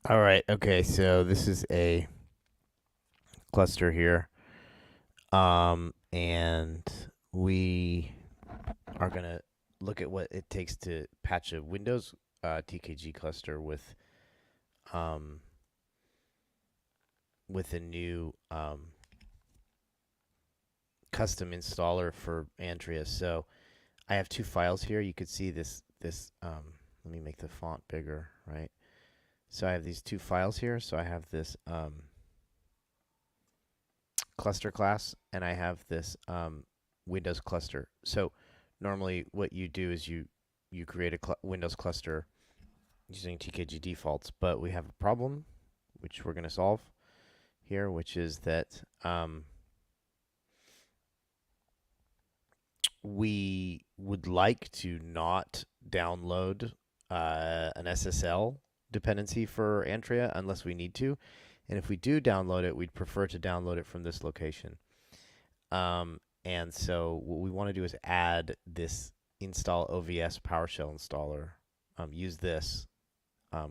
All right. Okay. So this is a cluster here. And we are going to look at what it takes to patch a Windows TKG cluster um, with a new custom installer for Antrea. So I have two files here. You could see this. Let me make the font bigger, right? So I have these two files here. So I have this cluster class, and I have this Windows cluster. So normally what you do is you create a Windows cluster using TKG defaults, but we have a problem which we're going to solve here, which is that we would like to not download an SSL dependency for Antrea unless we need to. And if we do download it, we'd prefer to download it from this location. And so what we want to do is add this install OVS PowerShell installer. Use this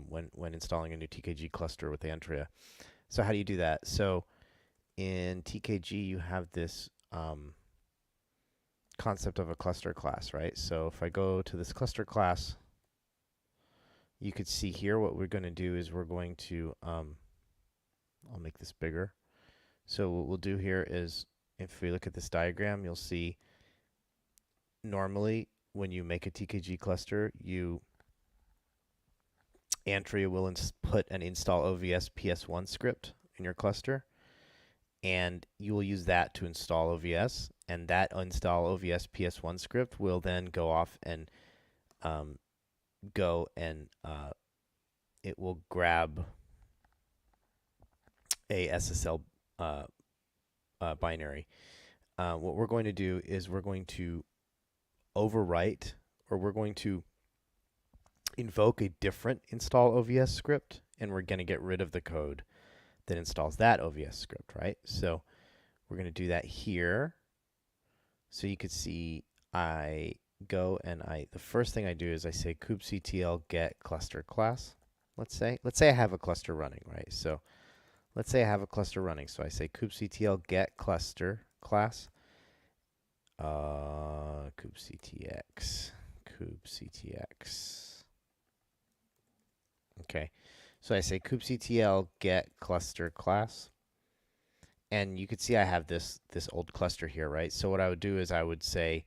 when installing a new TKG cluster with Antrea. So how do you do that? So in TKG, you have this concept of a cluster class, right? So if I go to this cluster class, you could see here what we're going to do is we're going to, I'll make this bigger. So what we'll do here is, if we look at this diagram, you'll see normally when you make a TKG cluster, Antrea will put an install OVS PS1 script in your cluster, and you will use that to install OVS, and that install OVS PS1 script will then go off and it will grab a SSL binary. What we're going to do is we're going to overwrite, or we're going to invoke a different install OVS script, and we're going to get rid of the code that installs that OVS script, right? So we're going to do that here. So you could see I go and the first thing I do is I say kubectl get cluster class. Let's say I have a cluster running, right? So let's say I have a cluster running. So I say kubectl get cluster class. kubectx. Okay. So I say kubectl get cluster class. And you could see I have this old cluster here, right? So what I would do is I would say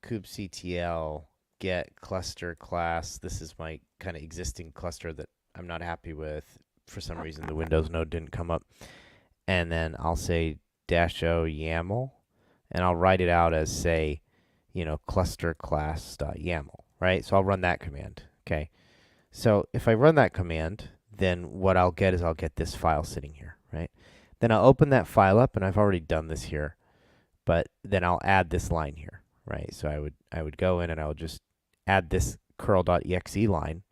kubectl get cluster class. This is my kind of existing cluster that I'm not happy with. For some reason, the Windows node didn't come up. And then I'll say -o YAML, and I'll write it out as, say, clusterclass.yaml, right? So I'll run that command, okay? So if I run that command, then what I'll get is I'll get this file sitting here, right? Then I'll open that file up, and I've already done this here, but then I'll add this line here, right? So I would go in and I would just add this curl.exe line,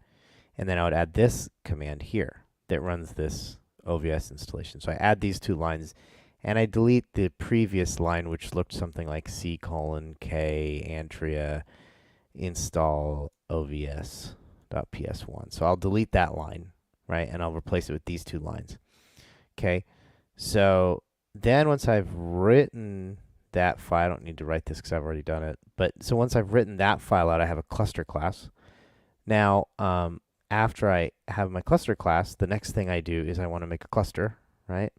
and then I would add this command here that runs this OVS installation. So I add these two lines, and I delete the previous line, which looked something like C:*K Antrea install OVS.ps1. So I'll delete that line, right? And I'll replace it with these two lines. Okay. So then once I've written that file, I don't need to write this because I've already done it. But so once I've written that file out, I have a cluster class. Now, after I have my cluster class, the next thing I do is I want to make a cluster, right?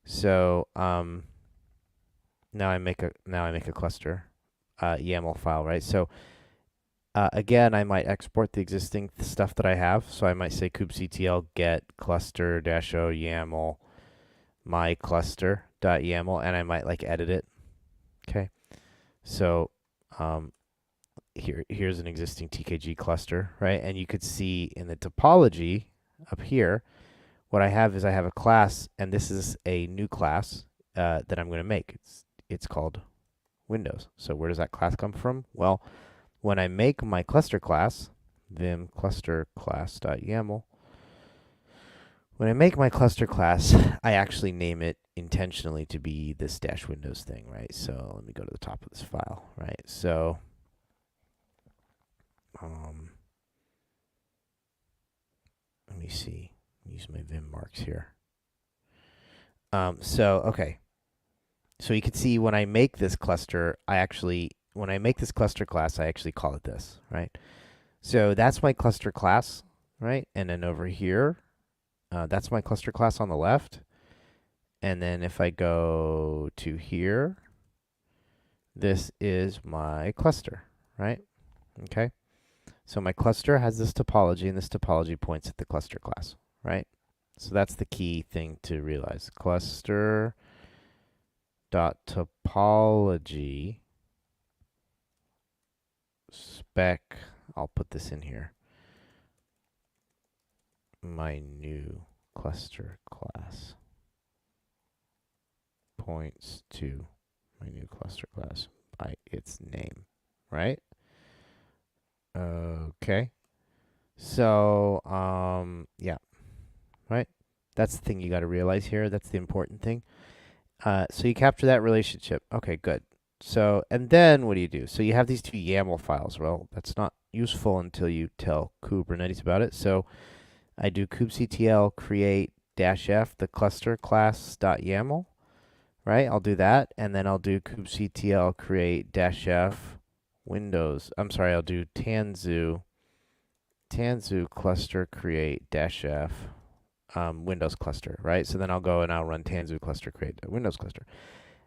So now I make a cluster YAML file, right? So again, I might export the existing stuff that I have. So I might say kubectl get cluster -o YAML my cluster.yaml, and I might edit it. Okay. So here's an existing TKG cluster, right? And you could see in the topology up here, what I have is I have a class, and this is a new class that I'm going to make. It's called Windows. So where does that class come from? Well, when I make my cluster class, vim clusterclass.yaml, when I make my cluster class, I actually name it intentionally to be this -windows thing, right? So let me go to the top of this file, right? So let me see. Use my Vim marks here. Okay. So you can see when I make this cluster, when I make this cluster class, I actually call it this, right? So that's my cluster class, right? And then over here, that's my cluster class on the left. And then if I go to here, this is my cluster, right? Okay. So my cluster has this topology, and this topology points at the cluster class, right? So that's the key thing to realize. Cluster dot topology spec. I'll put this in here. My new cluster class points to my new cluster class by its name, right? Okay. So, yeah, right? That's the thing you got to realize here. That's the important thing. So you capture that relationship. Okay, good. So, and then what do? So you have these two YAML files. Well, that's not useful until you tell Kubernetes about it. So I do kubectl create -f the cluster class.yaml, right? I'll do that, and then I'll do kubectl create -f Windows. I'm sorry, I'll do Tanzu cluster create -f Windows cluster, right? So then I'll go and I'll run Tanzu cluster create Windows cluster.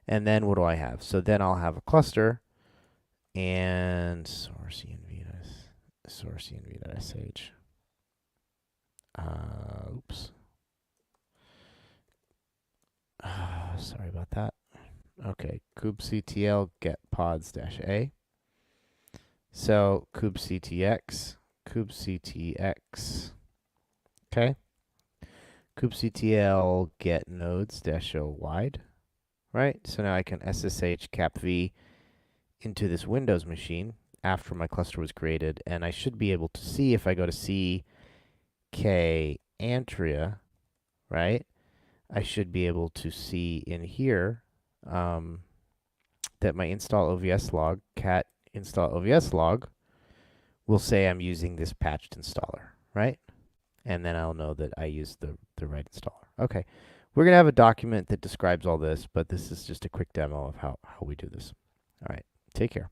And then what do I have? So then I'll have a cluster and source env.sh. Oops. Sorry about that. Okay, kubectl get pods-a. So kubectx, okay. kubectl get nodes-o wide, right? So now I can SSH capv into this Windows machine after my cluster was created, and I should be able to see if I go to ck Antrea, right? I should be able to see in here that my install OVS log, cat install OVS log, will say I'm using this patched installer, right? And then I'll know that I used the right installer. Okay, we're going to have a document that describes all this, but this is just a quick demo of how we do this. All right, take care.